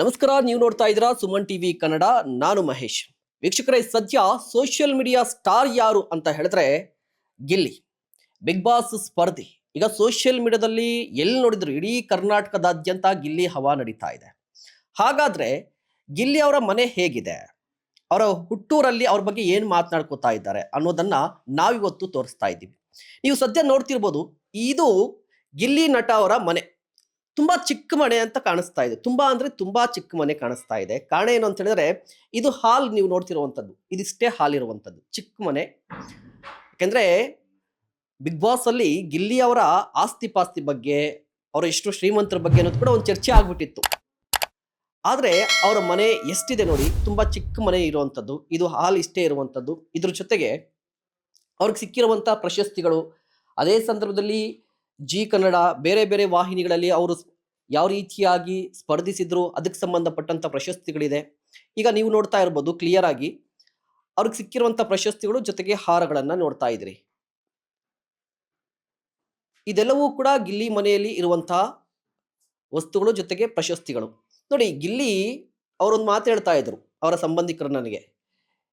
ನಮಸ್ಕಾರ, ನೀವು ನೋಡ್ತಾ ಇದ್ದೀರಾ ಸುಮನ್ ಟಿವಿ ಕನ್ನಡ. ನಾನು ಮಹೇಶ್. ವೀಕ್ಷಕರೇ, ಸದ್ಯ ಸೋಷಿಯಲ್ ಮೀಡಿಯಾ ಸ್ಟಾರ್ ಯಾರು ಅಂತ ಹೇಳಿದ್ರೆ ಗಿಲ್ಲಿ, ಬಿಗ್ ಬಾಸ್ ಸ್ಪರ್ಧಿ. ಈಗ ಸೋಷಿಯಲ್ ಮೀಡಿಯಾದಲ್ಲಿ ಎಲ್ಲಿ ನೋಡಿದ್ರು ಇಡೀ ಕರ್ನಾಟಕದಾದ್ಯಂತ ಗಿಲ್ಲಿ ಹವಾ ನಡೀತಾ ಇದೆ. ಹಾಗಾದ್ರೆ ಗಿಲ್ಲಿ ಅವರ ಮನೆ ಹೇಗಿದೆ, ಅವರ ಹುಟ್ಟೂರಲ್ಲಿ ಅವ್ರ ಬಗ್ಗೆ ಏನು ಮಾತನಾಡ್ಕೋತಾ ಇದ್ದಾರೆ ಅನ್ನೋದನ್ನ ನಾವಿವತ್ತು ತೋರಿಸ್ತಾ ಇದ್ದೀವಿ. ನೀವು ಸದ್ಯ ನೋಡ್ತಿರ್ಬೋದು, ಇದು ಗಿಲ್ಲಿ ನಟ ಅವರ ಮನೆ. ತುಂಬಾ ಚಿಕ್ಕ ಮನೆ ಅಂತ ಕಾಣಿಸ್ತಾ ಇದೆ. ತುಂಬಾ ಅಂದ್ರೆ ತುಂಬಾ ಚಿಕ್ಕ ಮನೆ ಕಾಣಿಸ್ತಾ ಇದೆ. ಕಾರಣ ಏನು ಅಂತ ಹೇಳಿದ್ರೆ, ಇದು ಹಾಲ್ ನೀವು ನೋಡ್ತಿರುವಂತದ್ದು, ಇದಿಷ್ಟೇ ಹಾಲ್ ಇರುವಂತದ್ದು, ಚಿಕ್ಕ ಮನೆ. ಯಾಕೆಂದ್ರೆ ಬಿಗ್ ಬಾಸ್ ಅಲ್ಲಿ ಗಿಲ್ಲಿ ಅವರ ಆಸ್ತಿ ಪಾಸ್ತಿ ಬಗ್ಗೆ, ಅವರ ಎಷ್ಟು ಶ್ರೀಮಂತರ ಬಗ್ಗೆ ಅನ್ನೋದು ಕೂಡ ಒಂದು ಚರ್ಚೆ ಆಗ್ಬಿಟ್ಟಿತ್ತು. ಆದ್ರೆ ಅವರ ಮನೆ ಎಷ್ಟಿದೆ ನೋಡಿ, ತುಂಬಾ ಚಿಕ್ಕ ಮನೆ ಇರುವಂತದ್ದು. ಇದು ಹಾಲ್ ಇಷ್ಟೇ ಇರುವಂತದ್ದು. ಇದ್ರ ಜೊತೆಗೆ ಅವ್ರಿಗೆ ಸಿಕ್ಕಿರುವಂತಹ ಪ್ರಶಸ್ತಿಗಳು, ಅದೇ ಸಂದರ್ಭದಲ್ಲಿ ಜಿ ಕನ್ನಡ ಬೇರೆ ಬೇರೆ ವಾಹಿನಿಗಳಲ್ಲಿ ಅವರು ಯಾವ ರೀತಿಯಾಗಿ ಸ್ಪರ್ಧಿಸಿದ್ರು ಅದಕ್ಕೆ ಸಂಬಂಧಪಟ್ಟಂತ ಪ್ರಶಸ್ತಿಗಳಿದೆ. ಈಗ ನೀವು ನೋಡ್ತಾ ಇರ್ಬೋದು ಕ್ಲಿಯರ್ ಆಗಿ ಅವ್ರಿಗೆ ಸಿಕ್ಕಿರುವಂತ ಪ್ರಶಸ್ತಿಗಳು, ಜೊತೆಗೆ ಹಾರಗಳನ್ನ ನೋಡ್ತಾ ಇದ್ರಿ. ಇದೆಲ್ಲವೂ ಕೂಡ ಗಿಲ್ಲಿ ಮನೆಯಲ್ಲಿ ಇರುವಂತಹ ವಸ್ತುಗಳು, ಜೊತೆಗೆ ಪ್ರಶಸ್ತಿಗಳು. ನೋಡಿ, ಗಿಲ್ಲಿ ಅವರೊಂದು ಮಾತು ಹೇಳ್ತಾ ಇದ್ರು ಅವರ ಸಂಬಂಧಿಕರು ನನಗೆ.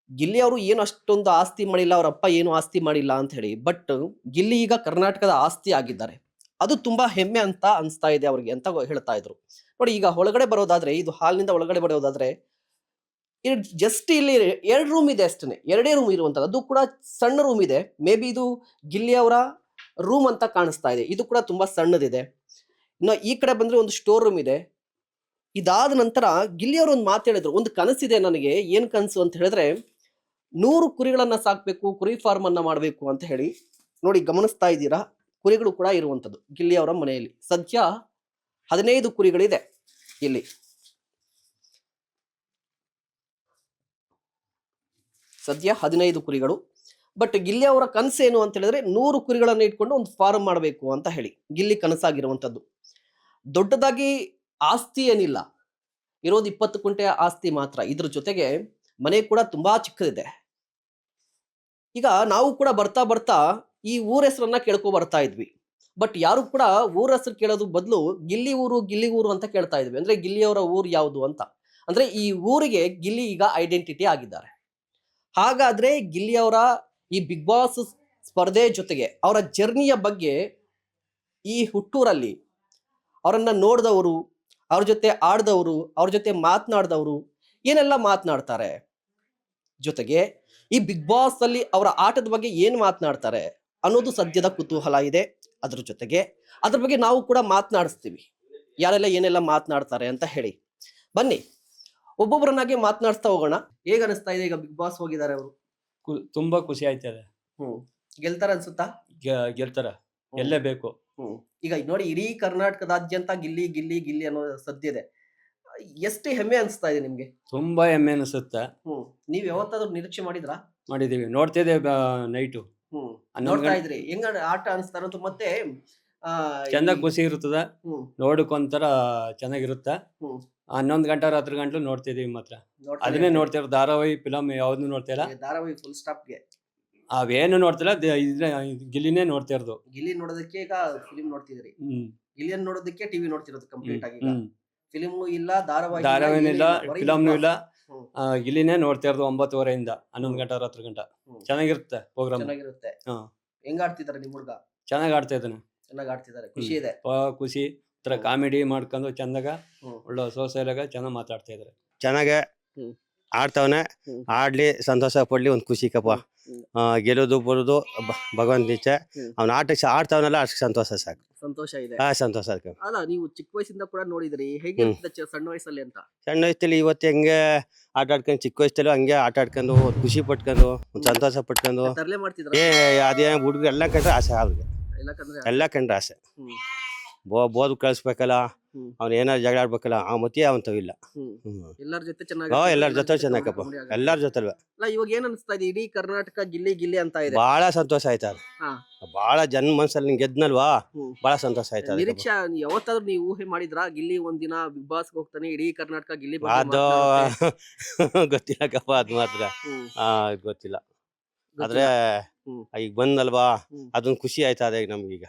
ಗಿಲ್ಲಿ ಅವರು ಏನು ಅಷ್ಟೊಂದು ಆಸ್ತಿ ಮಾಡಿಲ್ಲ, ಅವರ ಅಪ್ಪ ಏನು ಆಸ್ತಿ ಮಾಡಿಲ್ಲ ಅಂತ ಹೇಳಿ. ಬಟ್ ಗಿಲ್ಲಿ ಈಗ ಕರ್ನಾಟಕದ ಆಸ್ತಿ ಆಗಿದ್ದಾರೆ. ಅದು ತುಂಬಾ ಹೆಮ್ಮೆ ಅಂತ ಅನಿಸ್ತಾ ಇದೆ ಅವ್ರಿಗೆ ಅಂತ ಹೇಳ್ತಾ ಇದ್ರು. ನೋಡಿ, ಈಗ ಒಳಗಡೆ ಬರೋದಾದ್ರೆ, ಇದು ಹಾಲ್ನಿಂದ ಒಳಗಡೆ ಬರೋದಾದ್ರೆ, ಜಸ್ಟ್ ಇಲ್ಲಿ 2 ರೂಮ್ ಇದೆ ಅಷ್ಟೇ, 2 ರೂಮ್ ಇರುವಂತದ್ದು. ಅದು ಕೂಡ ಸಣ್ಣ ರೂಮ್ ಇದೆ. ಮೇ ಬಿ ಇದು ಗಿಲ್ಲಿ ಅವರ ರೂಮ್ ಅಂತ ಕಾಣಿಸ್ತಾ ಇದೆ. ಇದು ಕೂಡ ತುಂಬಾ ಸಣ್ಣದಿದೆ. ಇನ್ನು ಈ ಕಡೆ ಬಂದ್ರೆ ಒಂದು ಸ್ಟೋರ್ ರೂಮ್ ಇದೆ. ಇದಾದ ನಂತರ ಗಿಲ್ಲಿ ಅವರು ಒಂದು ಮಾತು ಹೇಳಿದ್ರು, ಒಂದು ಕನಸಿದೆ ನನಗೆ. ಏನ್ ಕನಸು ಅಂತ ಹೇಳಿದ್ರೆ, 100 ಕುರಿಗಳನ್ನ ಸಾಕ್ಬೇಕು, ಕುರಿ ಫಾರ್ಮ್ ಅನ್ನ ಮಾಡಬೇಕು ಅಂತ ಹೇಳಿ. ನೋಡಿ, ಗಮನಿಸ್ತಾ ಇದ್ದೀರಾ, ಕುರಿಗಳು ಕೂಡ ಇರುವಂತದ್ದು ಗಿಲ್ಲಿ ಅವರ ಮನೆಯಲ್ಲಿ. ಸದ್ಯ 15 ಕುರಿಗಳಿದೆ ಇಲ್ಲಿ. ಸದ್ಯ 15 ಕುರಿಗಳು. ಬಟ್ ಗಿಲ್ಲಿ ಅವರ ಕನಸೇನು ಅಂತ ಹೇಳಿದ್ರೆ, 100 ಕುರಿಗಳನ್ನ ಇಟ್ಕೊಂಡು ಒಂದು ಫಾರ್ಮ್ ಮಾಡಬೇಕು ಅಂತ ಹೇಳಿ ಗಿಲ್ಲಿ ಕನಸಾಗಿರುವಂತದ್ದು. ದೊಡ್ಡದಾಗಿ ಆಸ್ತಿ ಏನಿಲ್ಲ, ಇರೋದು 20 ಕುಂಟೆ ಆಸ್ತಿ ಮಾತ್ರ. ಇದ್ರ ಜೊತೆಗೆ ಮನೆ ಕೂಡ ತುಂಬಾ ಚಿಕ್ಕದಿದೆ. ಈಗ ನಾವು ಕೂಡ ಬರ್ತಾ ಬರ್ತಾ ಈ ಊರ ಹೆಸರನ್ನ ಕೇಳ್ಕೊ ಬರ್ತಾ ಇದ್ವಿ. ಬಟ್ ಯಾರು ಕೂಡ ಊರ ಹೆಸರು ಕೇಳೋದು ಬದಲು ಗಿಲ್ಲಿ ಊರು ಅಂತ ಕೇಳ್ತಾ ಇದ್ವಿ. ಅಂದ್ರೆ ಗಿಲ್ಲಿಯವರ ಊರು ಯಾವುದು ಅಂತ. ಅಂದ್ರೆ ಈ ಊರಿಗೆ ಗಿಲ್ಲಿ ಈಗ ಐಡೆಂಟಿಟಿ ಆಗಿದ್ದಾರೆ. ಹಾಗಾದ್ರೆ ಗಿಲ್ಲಿ ಅವರ ಈ ಬಿಗ್ ಬಾಸ್ ಸ್ಪರ್ಧೆ ಜೊತೆಗೆ ಅವರ ಜರ್ನಿಯ ಬಗ್ಗೆ ಈ ಹುಟ್ಟೂರಲ್ಲಿ ಅವರನ್ನ ನೋಡಿದವರು, ಅವ್ರ ಜೊತೆ ಆಡ್ದವರು, ಅವ್ರ ಜೊತೆ ಮಾತನಾಡಿದವರು ಏನೆಲ್ಲ ಮಾತನಾಡ್ತಾರೆ, ಜೊತೆಗೆ ಈ ಬಿಗ್ ಬಾಸ್ ಅಲ್ಲಿ ಅವರ ಆಟದ ಬಗ್ಗೆ ಏನ್ ಮಾತನಾಡ್ತಾರೆ ಅನ್ನೋದು ಸದ್ಯದ ಕುತೂಹಲ ಇದೆ. ಅದ್ರ ಜೊತೆಗೆ ಅದ್ರ ಬಗ್ಗೆ ನಾವು ಕೂಡ ಮಾತನಾಡಿಸ್ತೀವಿ, ಯಾರೆಲ್ಲ ಏನೆಲ್ಲ ಮಾತನಾಡ್ತಾರೆ ಅಂತ ಹೇಳಿ. ಬನ್ನಿ ಒಬ್ಬೊಬ್ಬರನ್ನಾಗಿ ಮಾತನಾಡಿಸ್ತಾ ಹೋಗೋಣ. ಹೇಗ ಅನಿಸ್ತಾ ಇದೆ ಈಗ ಬಿಗ್ ಬಾಸ್ ಹೋಗಿದ್ದಾರೆ ಅವರು? ತುಂಬಾ ಖುಷಿ ಆಯ್ತದೆ. ಗೆಲ್ತಾರ ಅನ್ಸುತ್ತಾ? ಗೆಲ್ತಾರ, ಎಲ್ಲೇ ಬೇಕು. ಈಗ ನೋಡಿ, ಇಡೀ ಕರ್ನಾಟಕದಾದ್ಯಂತ ಗಿಲ್ಲಿ ಗಿಲ್ಲಿ ಗಿಲ್ಲಿ ಅನ್ನೋ ಸದ್ಯ ಇದೆ. ಎಷ್ಟು ಹೆಮ್ಮೆ ಅನಿಸ್ತಾ ಇದೆ ನಿಮ್ಗೆ? ತುಂಬಾ ಹೆಮ್ಮೆ ಅನಿಸುತ್ತೆ. ನೀವ್ ಯಾವತ್ತಾದ್ರೂ ನಿರೀಕ್ಷೆ ಮಾಡಿದ್ರಾ? ಮಾಡಿದೀವಿ, ನೋಡ್ತಿದ್ದೆ ನೈಟು. ನೋಡ್ತಾ ಇದ್ರಿ ಹೆಂಗ ಆಟ ಅನಿಸ್ತಾ ಇರೋದು? ಮತ್ತೆ ಚಂದ ಖುಷಿ ಇರ್ತದ, ನೋಡಕ್ಕೊಂಥರ ಚೆನ್ನಾಗಿರುತ್ತ. 11 ಗಂಟೆ ರಾತ್ರಿ ಗಂಟ್ಲು ನೋಡ್ತಿದೀವಿ ಮಾತ್ರ. ಅದನ್ನೇ ನೋಡ್ತಿರೋ, ಧಾರಾವಾಹಿ ಫಿಲಮ್ ಯಾವ್ದು ನೋಡ್ತಿಲ್ಲ. ಧಾರಾವಾಹಿ ಫುಲ್ ಸ್ಟಾಪ್ಗೆ ಅವೇನು ನೋಡ್ತಿಲ್ಲ, ಗಿಲ್ಲಿನೇ ನೋಡ್ತಿರೋದು. ಗಿಲ್ಲಿ ನೋಡೋದಕ್ಕೆ ಈಗ ಫಿಲಿಂ ನೋಡ್ತಿದ್ರಿ. ಗಿಲ್ಲಿಯನ್ ನೋಡೋದಕ್ಕೆ ಟಿವಿ ನೋಡ್ತಿರೋದು ಕಂಪ್ಲೀಟ್ ಆಗಿ. ಫಿಲಿಮು ಇಲ್ಲ, ಧಾರಾವಾಹಿನೂ ಇಲ್ಲ, ಫಿಲಮ್ನು ಇಲ್ಲ. ಗಿಲ್ಲಿನೇ ನೋಡ್ತಿರೋದು 9:30 11 ಗಂಟೆ ರಾತ್ರಿ ಗಂಟ. ಚೆನ್ನಾಗಿರುತ್ತೆ ಪ್ರೋಗ್ರಾಮ್. ಚೆನ್ನಾಗಿರುತ್ತೆ. ಹೆಂಗ್ ಆಡ್ತಿದಾರೆ ನಿಮ್ ಹುಡ್ಗ? ಚೆನ್ನಾಗ್ ಆಡ್ತಾ ಇದ್ದಾನೆ. ಚೆನ್ನಾಗ್ ಆಡ್ತಿದ್ದಾರೆ, ಖುಷಿ ಇದೆ. ಖುಷಿ, ಕಾಮಿಡಿ ಮಾಡ್ಕೊಂಡು ಚಂದಾಗ ಒಳ್ಳೆ ಸೋಸೆಲಾಗ ಚೆನ್ನಾಗ್ ಮಾತಾಡ್ತಾ ಇದಾರೆ. ಚೆನ್ನಾಗೆ ಆಡ್ತಾವನೆ, ಆಡ್ಲಿ, ಸಂತೋಷ ಪಡ್ಲಿ, ಒಂದ್ ಖುಷಿ ಕಪ್ಪ. ಗೆಲ್ಲೋದು ಬರೋದು ಭಗವಂತ ನಿಚ್ಚೆ. ಅವ್ನ ಆಟಕ್ಕೆ ಆಡ್ತಾವನಲ್ಲ, ಅಷ್ಟು ಸಂತೋಷ ಸಾಕು. ಸಂತೋಷ ಇದೆ. ಸಂತೋಷ ಸಾಕು. ಅಲ್ಲ, ನೀವು ಚಿಕ್ಕ ವಯಸ್ಸಿಂದ ಕೂಡ ನೋಡಿದ್ರಿ, ಹೇಗೆ ಸಣ್ಣ ವಯಸ್ಸಲ್ಲಿ ಅಂತ? ಸಣ್ಣ ವಯಸ್ಸಲ್ಲಿ ಇವತ್ತು ಹೆಂಗೆ ಆಟ ಆಡ್ಕೊಂಡು, ಚಿಕ್ಕ ವಯಸ್ಸಲ್ಲೂ ಹಂಗೆ ಆಟ ಆಡ್ಕೊಂಡು, ಖುಷಿ ಪಟ್ಕೊಂಡು, ಒಂದ್ ಸಂತೋಷ ಪಟ್ಕೊಂಡು, ತರಲೆ ಮಾಡ್ತಿದ್ರ? ಅದೇ ಹುಡುಗರು ಎಲ್ಲ ಕಂಡ್ರೆ ಆಸೆ ಅವ್ರಿಗೆ. ಎಲ್ಲ ಕಂಡ್ರೆ ಆಸೆ. ಬೋದ್ ಕಳಿಸ್ಬೇಕಲ್ಲ, ಅವ್ನ ಏನಾದ್ರು ಜಗಳ ಆಡ್ಬೇಕಲ್ಲ, ಆ ಮತಿ ಅವಂತವಿಲ್ಲ. ಎಲ್ಲರ ಜೊತೆ ಎಲ್ಲರ ಜೊತೆ ಚೆನ್ನಾಗಪ್ಪ, ಎಲ್ಲರ ಜೊತೆ. ಇವಾಗ ಏನ್ ಅನಿಸ್ತಾ ಇದೆ, ಇಡೀ ಕರ್ನಾಟಕ ಗಿಲ್ಲಿ ಗಿಲ್ಲಿ ಅಂತ ಇದೆ. ಬಹಳ ಸಂತೋಷ ಆಯ್ತಾ, ಬಹಳ ಜನ ಮನ್ಸಲ್ಲಿ ನಿಂಗೆ ಗೆದ್ನಲ್ವಾ, ಬಹಳ ಸಂತೋಷ ಆಯ್ತಾ. ನಿರೀಕ್ಷೆ ಯಾವತ್ತಾದ್ರೂ ನೀವು ಊಹೆ ಮಾಡಿದ್ರಾ, ಗಿಲ್ಲಿ ಒಂದಿನ ಬಿಗ್ ಬಾಸ್ ಹೋಗ್ತಾನೆ, ಇಡೀ ಕರ್ನಾಟಕ ಗಿಲ್ಲಿ ಅದು ಗೊತ್ತಿಲ್ಲಕಪ್ಪ, ಅದ್ ಮಾತ್ರ ಗೊತ್ತಿಲ್ಲ. ಆದ್ರೆ ಈಗ ಬಂದಲ್ವಾ, ಅದೊಂದು ಖುಷಿ ಆಯ್ತಾ ಇದೆ ನಮ್ಗೀಗ.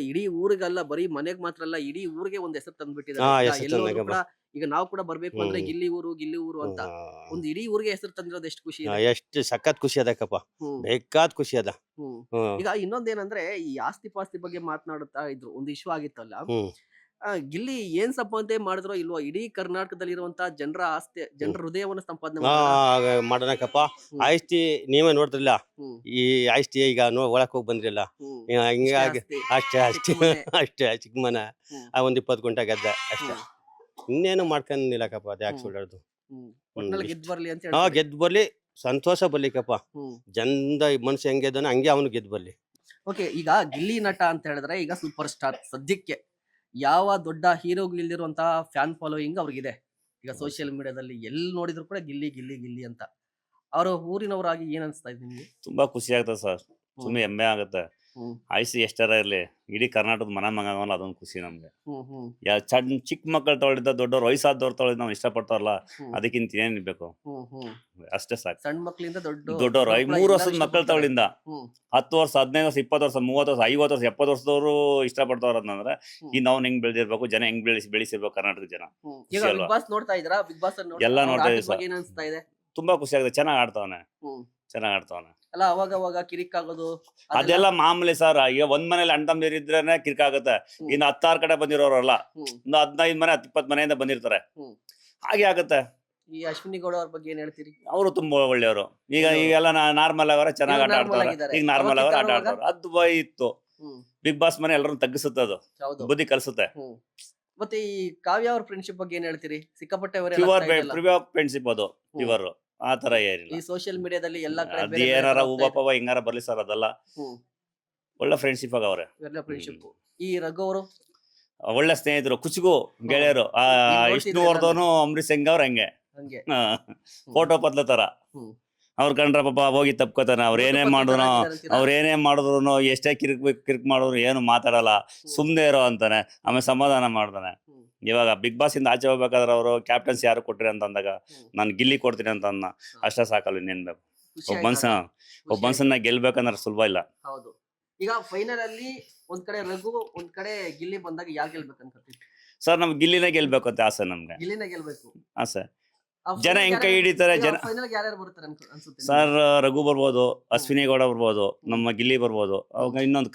ಇಡೀ ಊರಿಗಲ್ಲ, ಬರೀ ಮನೆಗ್ ಮಾತ್ರ ಅಲ್ಲ, ಇಡೀ ಊರಿಗೆ ಒಂದ್ ಹೆಸರು ತಂದ್ಬಿಟ್ಟಿದ್ದಾರೆ. ಎಲ್ಲರೂ ಕೂಡ ಈಗ ನಾವು ಕೂಡ ಬರ್ಬೇಕು ಅಂದ್ರೆ ಹ್ಮ್. ಗಿಲ್ಲಿ ಊರು ಅಂತ ಒಂದು ಇಡೀ ಊರಿಗೆ ಹೆಸರು ತಂದಿರೋದು ಎಷ್ಟು ಖುಷಿ ಇದೆ. ಎಷ್ಟು ಸಖತ್ ಖುಷಿ ಅದಕ್ಕಪ್ಪ, ಹ್ಮ್. ಬೇಕಾದ್ ಖುಷಿ ಅದ. ಹ್ಮ್. ಹ್ಮ್ ಈಗ ಇನ್ನೊಂದೇನಂದ್ರೆ ಈ ಆಸ್ತಿ ಪಾಸ್ತಿ ಬಗ್ಗೆ ಮಾತನಾಡುತ್ತಾ ಇದ್ರು, ಒಂದು ಇಶ್ಯೂ ಆಗಿತ್ತಲ್ಲ. ಹ್ಮ್ ಗಿಲ್ಲಿ ಏನ್ ಸಂಪಾದನೆ ಮಾಡಿದ್ರೋ ಇಲ್ವೋ, ಇಡೀ ಕರ್ನಾಟಕದಲ್ಲಿರುವಂತ ಜನರ ಹೃದಯವನ್ನು ಸಂಪಾದನೆ ಹಾ ಮಾಡಿದ್ರ. ಮಾಡೋಣಕಪ್ಪ. ಹ್ಮ್. ಆಯ್ತಿ ನೀವೇ ನೋಡ್ತಿರ್ಲಿಲ್ಲ, ಹ್ಮ್. ಈ ಆಯ್ತಿ ಈಗ ಒಳಕ್ ಹೋಗಿ ಬಂದ್ರಿಲ್ಲ, ಹ್ಮ್. ಹಿಂಗಾಗಿ ಅಷ್ಟೇ ಅಷ್ಟೇ ಅಷ್ಟೇ ಚಿಕ್ಕ ಮನೆ. ಅಷ್ಟೇ ಚಿಕ್ಕ ಮನ ಹ್ಮ್. ಆ 20 ಗುಂಟೆ ಗದ್ದೆ ಅಷ್ಟೇ. ಹ್ಮ್. ಇನ್ನೇನು ಮಾಡ್ಕೊಂಡಿಲ್ಲಕಪ್ಪ, ಅದು ಯಾಕೆ ಹ್ಮ್. ಸುಳ್ಳಾಡ್ದು. ಹ್ಮ್. ಒಟ್ನಲ್ಲಿ ಗೆದ್ದು ಬರ್ಲಿ ಅಂತ ಹಾ ಹೇಳ್ತಾರೆ. ಗೆದ್ದು ಬರ್ಲಿ, ಸಂತೋಷ ಬರ್ಲಿಕ್ಕಪ್ಪ. ಹ್ಮ್. ಜನದ ಮನುಷ್ಯ ಹೆಂಗೆ ಇದ್ದಾನೆ ಹಂಗೆ ಅವನು ಗೆದ್ದು ಬರ್ಲಿ. ಓಕೆ, ಈಗ ಗಿಲ್ಲಿ ನಟ ಅಂತ ಹೇಳಿದ್ರೆ ಈಗ ಸೂಪರ್ ಸ್ಟಾರ್. ಸದ್ಯಕ್ಕೆ ಯಾವ ದೊಡ್ಡ ಹೀರೋಗಳಿಲ್ದಿರುವಂತಹ ಫ್ಯಾನ್ ಫಾಲೋಯಿಂಗ್ ಅವ್ರಿಗಿದೆ. ಈಗ ಸೋಷಿಯಲ್ ಮೀಡಿಯಾದಲ್ಲಿ ಎಲ್ಲಿ ನೋಡಿದ್ರು ಕೂಡ ಗಿಲ್ಲಿ ಗಿಲ್ಲಿ ಗಿಲ್ಲಿ ಅಂತ. ಅವ್ರ ಊರಿನವರಾಗಿ ಏನ್ ಅನ್ಸ್ತಾ ಇದೆ ನಿಮ್ಗೆ? ತುಂಬಾ ಖುಷಿ ಆಗ್ತದೆ ಸರ್. ಸುಮ್ಮನೆ ಹೆಮ್ಮೆ ಆಗುತ್ತೆ. ಹ್ಮ್. ಆಯ್ಸಿ ಎಷ್ಟರ ಇರ್ಲಿ, ಇಡೀ ಕರ್ನಾಟಕದ ಮಗವಲ್ಲ, ಅದೊಂದು ಖುಷಿ ನಮ್ಗೆ. ಹ್ಮ್. ಚಿಕ್ಕ ಮಕ್ಕಳು ತೊಳೆದ ದೊಡ್ಡವ್ರು ವಯಸ್ಸಾದವ್ರು ತೊಳೆದ್ ನಾವು ಇಷ್ಟಪಡ್ತಾರಲ್ಲ, ಹ್ಮ್. ಅದಕ್ಕಿಂತ ಏನ್ ಬೇಕು, ಹ್ಮ್. ಅಷ್ಟೇ ಸಾಕು. ಸಣ್ಣ ಮಕ್ಕಳಿಂದ ದೊಡ್ಡವ್ರು 3 ವರ್ಷದ ಮಕ್ಕಳ ತವಳಿಂದ ಹ್ಮ್. 10 ವರ್ಷ 15 ವರ್ಷ 20 ವರ್ಷ 30 ವರ್ಷ 50 ವರ್ಷ 70 ವರ್ಷದವರು ಇಷ್ಟಪಡ್ತಾರ ಅಂತಂದ್ರೆ, ಇನ್ನು ಅವ್ನು ಹೆಂಗ್ ಬೆಳೆದಿರ್ಬೇಕು, ಜನ ಹೆಂಗ್ ಬೆಳೆಸಿರ್ಬೇಕು ಕರ್ನಾಟಕದ ಜನ. ಈಗ ಖುಷಿ ಬಿಗ್ ಅಲ್ವಾ? ಬಾಸ್ ನೋಡ್ತಾ ಇದ್ರಾ? ಬಿಗ್ ಬಾಸ್ ಎಲ್ಲ ನೋಡ್ತಾ ಇದೀವಿ ಸರ್. ಏನ್ ಅನ್ಸ್ತಾ ಇದೆ? ತುಂಬಾ ಖುಷಿ ಆಗುತ್ತೆ. ಚೆನ್ನಾಗ್ ಆಡ್ತಾವನೆ, ಹ್ಮ್. ಚೆನ್ನಾಗ್ ಆಡ್ತಾವನೆ. ಅಲ್ಲ, ಅವಾಗ ಕಿರಿಕ್ ಆಗೋದು ಅದೆಲ್ಲ ಮಾಮೂಲಿ ಸರ್. ಈಗ ಒಂದ್ ಮನೇಲಿ ಅಣ್ಣ ತಮ್ಮಂದಿರು ಇದ್ರೇನೆ ಕಿರ್ಕಾಗುತ್ತೆ. ಹ್ಮ್. ಇನ್ನು 16 ಕಡೆ ಬಂದಿರೋರಲ್ಲ, ಹ್ಮ್. ಒಂದು 15 ಮನೆ 20 ಮನೆಯಿಂದ ಬಂದಿರ್ತಾರೆ. ಹ್ಮ್. ಹಾಗೆ ಆಗುತ್ತೆ. ಈ ಅಶ್ವಿನಿ ಗೌಡ ಅವ್ರ ಬಗ್ಗೆ ಏನ್ ಹೇಳ್ತೀರಿ? ಅವರು ತುಂಬಾ ಒಳ್ಳೆಯವರು. ಈಗೆಲ್ಲ ನಾರ್ಮಲ್ ಅವರ ಚೆನ್ನಾಗಿ ಈಗ ಆಟ normal ಆಡ್ತಾರೆ. ಆಗಿದ್ದಾರೆ. ಈಗ ನಾರ್ಮಲ್ ಅವಾಗ ಅವರ ಆಟ ಕಿತ್ತಾಡುವಾಗ? ಆಡ್ತಾರೆ. ಅದು ಭಯ ಇತ್ತು. ಹ್ಮ್. ಬಿಗ್ ಬಾಸ್ ಮನೆ ಎಲ್ಲರನ್ನು ತಗ್ಗಿಸುತ್ತೆ, ಅದು ಹೌದು. ಬುದ್ಧಿ ಕಲಿಸುತ್ತೆ. ಹ್ಮ್. ಮತ್ತೆ ಈ ಕಾವ್ಯ ಅವ್ರ ಫ್ರೆಂಡ್ಶಿಪ್ ಬಗ್ಗೆ ಏನ್ ಹೇಳ್ತೀರಿ? ಸಿಕ್ಕಾಪಟ್ಟೆ ಪ್ಯೂರ್ ಫ್ರೆಂಡ್ಶಿಪ್, ಅದು ಪ್ಯೂರ್. ಆ ತರ ಈ ಏನಿಲ್ಲ. ಸೋಷಿಯಲ್ ಮೀಡಿಯಾದಲ್ಲಿ ಎಲ್ಲಾ ಕಡೆ ಅದ್ ಏನಾರ ಹೂವಪ್ಪ ಹಿಂಗಾರ ಬರ್ಲಿ ಸರ್, ಅದೆಲ್ಲ ಒಳ್ಳೆ ಫ್ರೆಂಡ್ಶಿಪ್ ಆಗವ್ರೆ. ಫ್ರೆಂಡ್ಶಿಪ್. ಈ ರಘು ಅವರು ಒಳ್ಳೆ ಸ್ನೇಹಿತರು, ಕುಚುಗು ಗೆಳೆಯರು. ವಿಷ್ಣುವರ್ಧನು ಅಂಬರೀಶ್ ಹೆಂಗ್ ಅವ್ರ ಹಂಗೆ ಹಂಗೆ. ಫೋಟೋ ಪದ್ಲ ತರ. ಹ್ಮ್. ಅವ್ರ ಕಂಡ್ರ ಪಾಪ ಹೋಗಿ ತಪ್ಕೋತಾನ. ಅವ್ರ ಏನೇ ಮಾಡಿದ್ರು ಎಷ್ಟೇ ಕಿರ್ಕ್ ಮಾಡಿದ್ರು ಏನು ಮಾತಾಡಲ್ಲ, ಸುಮ್ನೆ ಇರೋ ಅಂತಾನೆ. ಆಮೇಲೆ ಸಮಾಧಾನ ಮಾಡ್ತಾನೆ. ಇವಾಗ ಬಿಗ್ ಬಾಸ್ ಇಂದ ಆಚೆ ಹೋಗ್ಬೇಕಾದ್ರೆ ಅವರು ಕ್ಯಾಪ್ಟನ್ಸಿ ಯಾರು ಕೊಟ್ರಿ ಅಂತ ಅಂದಾಗ, ನಾನು ಗಿಲ್ಲಿ ಕೊಡ್ತೀನಿ ಅಂತ ಅನ್ನ, ಅಷ್ಟೇ ಸಾಕಲ್ಲ, ಇನ್ನೇನ್ ಬೇಕು. ಒಬ್ಬ ಮನ್ಸನ್ನ ಗೆಲ್ಬೇಕಂದ್ರೆ ಸುಲಭ ಇಲ್ಲ. ಹೌದು. ಈಗ ಫೈನಲ್ ಅಲ್ಲಿ ಒಂದ್ ಕಡೆ ರಘು, ಒಂದ್ ಕಡೆ ಗಿಲ್ಲಿ ಬಂದಾಗ ಯಾರು ಗೆಲ್ಬೇಕು ಅನ್ಕೋತೀವಿ? ಸರ್ ನಮ್ಗೆ ಗಿಲ್ಲಿನೇ ಗೆಲ್ಬೇಕು ಅಂತ ಆಸೆ. ನಮ್ಗೆ ಗಿಲ್ಲಿನೇ ಗೆಲ್ಬೇಕು ಆಸೆ. ಜನ ಹೆಂಗ್ ಕೈ ಹಿಡಿತಾರೆ ಜನ. ಫೈನಲ್ ಯಾರ್ಯಾರು ಬರ್ತಾರೆ ಅನ್ಸುತ್ತೆ? ಸರ್ ರಘು ಬರ್ಬೋದು, ಅಶ್ವಿನಿ ಗೌಡ ಬರ್ಬೋದು, ನಮ್ಮ ಗಿಲ್ಲಿ ಬರ್ಬೋದು. ಅವಾಗ ಇನ್ನೊಂದು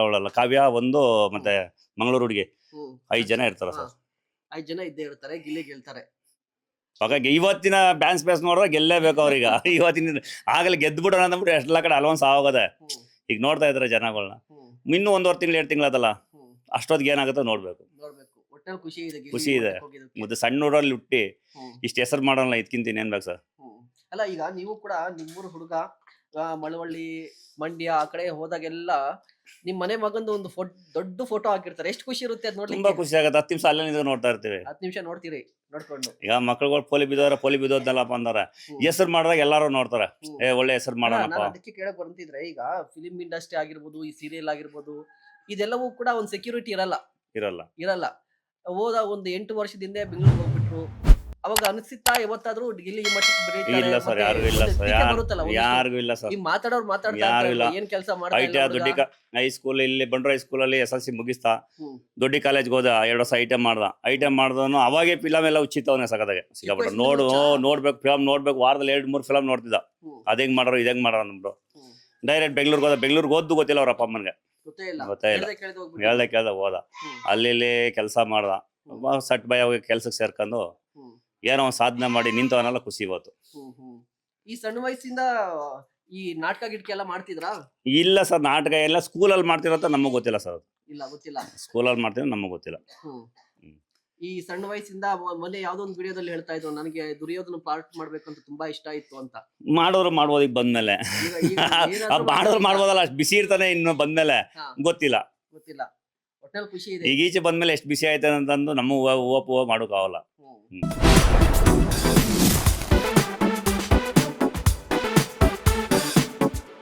ಅವಳಲ್ಲ ಕಾವ್ಯ ಒಂದು, ಮತ್ತೆ ಮಂಗಳೂರು ಹುಡುಗಿ. 5 ಜನ ಇರ್ತಾರ ಸರ್. 5 ಜನ ಇದ್ದೇ ಇರ್ತಾರೆ. ಗಿಲ್ಲಿ ಗೆಲ್ತಾರೆ. ಹಾಗಾಗಿ ಇವತ್ತಿನ ಬ್ಯಾನ್ಸ್ ನೋಡ್ರೆ ಗೆಲ್ಲೇಬೇಕು ಅವ್ರೀಗ. ಇವತ್ತಿನ ಆಗಲೇ ಗೆದ್ಬಿಡೋಣ ಅಂದ್ಬಿಟ್ಟು ಎಲ್ಲ ಕಡೆ ಅಲವನ್ಸ್ ಆಗೋದೆ. ಈಗ ನೋಡ್ತಾ ಇದಾರೆ ಜನಗಳನ್ನ. ಇನ್ನೂ 1.5 ತಿಂಗಳು 2 ತಿಂಗಳದಲ್ಲ, ಅಷ್ಟೊತ್ತಿಗೆ ಏನಾಗುತ್ತೋ ನೋಡ್ಬೇಕು. ಒಟ್ಟಲ್ಲಿ ಖುಷಿ ಇದೆ. ಮತ್ತೆ ಸಣ್ಣ ಊರಲ್ಲಿ ಹುಟ್ಟಿ ಇಷ್ಟು ಹೆಸರು ಮಾಡೋಲ್ಲ, ಇದಕ್ಕಿಂತ ಇನ್ನೇನ್ ಬೇಕು ಸರ್? ಅಲ್ಲ, ಈಗ ನೀವು ಕೂಡ ನಿಮ್ಮೂರು ಹುಡುಗ, ಮಳವಳ್ಳಿ, ಮಂಡ್ಯ ಆ ಕಡೆ ಹೋದಾಗೆಲ್ಲ ನಿಮ್ ಮನೆ ಮಗಂದು ಒಂದು ದೊಡ್ಡ ಫೋಟೋ ಹಾಕಿರ್ತಾರೆ. ಎಷ್ಟು ಖುಷಿ ಇರುತ್ತೆ ಅದ್ ನೋಡಿ. ತುಂಬಾ ಖುಷಿ ಆಗುತ್ತೆ. 10 ನಿಮಿಷ ಅಲ್ಲೇ ನಿಂತು ನೋಡ್ತಾ ಇರ್ತೀವಿ. 10 ನಿಮಿಷ ನೋಡ್ತೀರಿ, ನೋಡ್ಕೊಂಡು. ಈಗ ಮಕ್ಳುಗಳು ಪೋಲಿ ಬಿದ್ದೋದಲ್ಲಪ್ಪ ಅಂದಾರ, ಹೆಸರು ಮಾಡಿದಾಗ ಎಲ್ಲಾರು ನೋಡ್ತಾರೆ, ಒಳ್ಳೆ ಹೆಸರು ಮಾಡೋಣಪ್ಪ. ಅದಕ್ಕೆ ಕೇಳಕ್ ಬರ್ತಿದ್ರೆ, ಈಗ ಫಿಲಿಂ ಇಂಡಸ್ಟ್ರಿ ಆಗಿರ್ಬೋದು, ಈ ಸೀರಿಯಲ್ ಆಗಿರ್ಬೋದು, ಇದೆಲ್ಲವೂ ಕೂಡ ಒಂದು ಸೆಕ್ಯೂರಿಟಿ ಇರಲ್ಲ. ಹೋದ ಒಂದು 8 ವರ್ಷದಿಂದ ಬೆಂಗಳೂರಿಗೆ ಹೋಗ್ಬಿಟ್ರು. ಅವಾಗ ಅನಿಸುತ್ತಾ ಯಾವತ್ತಾದ್ರೂ ಗಿಲ್ಲಿ ಈ ಮಟ್ಟಕ್ಕೆ ಇಲ್ಲ ಸರ್, ಯಾರಿಗೂ ಇಲ್ಲ ಸರ್, ಯಾರಿಗೂ ಇಲ್ಲ ಸರ್. ಮಾತಾಡೋರು ಯಾರು ಇಲ್ಲ. ಏನ್ ಕೆಲಸ ಐಟಿ ದೊಡ್ಡ ಹೈಸ್ಕೂಲ್, ಇಲ್ಲಿ ಬಂಡ್ರ ಹೈಸ್ಕೂಲಲ್ಲಿ SLC ಮುಗಿಸ್ತಾ ದೊಡ್ಡ ಕಾಲೇಜ್ಗೆ ಹೋದ. 2 ವರ್ಷ ಐಟಮ್ ಮಾಡ್ದವನು ಅವಾಗೆ ಫಿಲಮ್ ಎಲ್ಲ ಉಚ್ಚಿತವನೇ ಸಕದಾಗೆ ಸಿಕ್ಕಾಪಟ್ಟ. ನೋಡ್ಬೇಕು ಫಿಲಮ್ ನೋಡ್ಬೇಕು. ವಾರದಲ್ಲಿ 2-3 ಫಿಲಮ್ ನೋಡ್ತಿದ್ದ. ಅದೇಂಗ್ ಮಾಡೋರು ಇದಂಗ್ ಮಾಡೋರು ಅಂದ್ಬಿಟ್ಟು ಡೈರೆಕ್ಟ್ ಬೆಂಗ್ಳೂರ್ಗೆ ಓದ್ದು ಗೊತ್ತಿಲ್ಲ ಅವ್ರ ಅಪ್ಪ ಅಮ್ಮನ್ಗೆ, ಗೊತ್ತೇ ಇಲ್ಲ. ಹೇಳ್ದೆ ಹೋದ. ಅಲ್ಲಿ ಕೆಲಸ ಮಾಡ್ದ. ಸಟ್ ಬೈ ಹೋಗಿ ಕೆಲ್ಸಕ್ಕೆ ಸೇರ್ಕೊಂಡು ಏನೋ ಒಂದು ಸಾಧನೆ ಮಾಡಿ ನಿಂತವನೆಲ್ಲ ಖುಷಿ ಇವತ್ತು. ಈ ಸಣ್ಣ ವಯಸ್ಸಿಂದ ಈ ನಾಟಕ ಗಿಟ್ಕ ಎಲ್ಲ ಮಾಡ್ತಿದ್ರಾ? ಇಲ್ಲ ಸರ್, ನಾಟಕ ಎಲ್ಲ ಸ್ಕೂಲಲ್ಲಿ ಮಾಡ್ತಿರೋಂತ ನಮಗ್ ಗೊತ್ತಿಲ್ಲ ಸರ್. ಗೊತ್ತಿಲ್ಲ. ಸ್ಕೂಲಲ್ಲಿ ಮಾಡ್ತಿರೋ ನಮಗ್ ಗೊತ್ತಿಲ್ಲ. ಈ ಸಣ್ಣ ವಯಸ್ಸಿಂದ ಮೊನ್ನೆ ಯಾವ್ದೋ ಒಂದು ವಿಡಿಯೋದಲ್ಲಿ ಹೇಳ್ತಾ ಇದ್ರು, ನನಗೆ ದುರ್ಯೋಧನ ಪಾರ್ಟ್ ಮಾಡ್ಬೇಕಂತ ತುಂಬಾ ಇಷ್ಟ ಇತ್ತು ಅಂತ. ಮಾಡೋರು ಮಾಡ್ಬೋದು, ಈಗ ಬಂದ್ಮೇಲೆ. ಮಾಡೋರು ಮಾಡ್ಬೋದಲ್ಲ, ಅಷ್ಟು ಬಿಸಿ ಇರ್ತಾನೆ. ಇನ್ನು ಬಂದ್ಮೇಲೆ ಗೊತ್ತಿಲ್ಲ. ಒಟ್ಟಲ್ಲಿ ಖುಷಿ ಇದೆ. ಈಗ ಈಚೆ ಬಂದ್ಮೇಲೆ ಎಷ್ಟು ಬಿಸಿ ಆಯ್ತದೆ ಅಂತಂದು ನಮ್ಮ ಮಾಡೋಕ್ಕಾಗಲ್ಲ.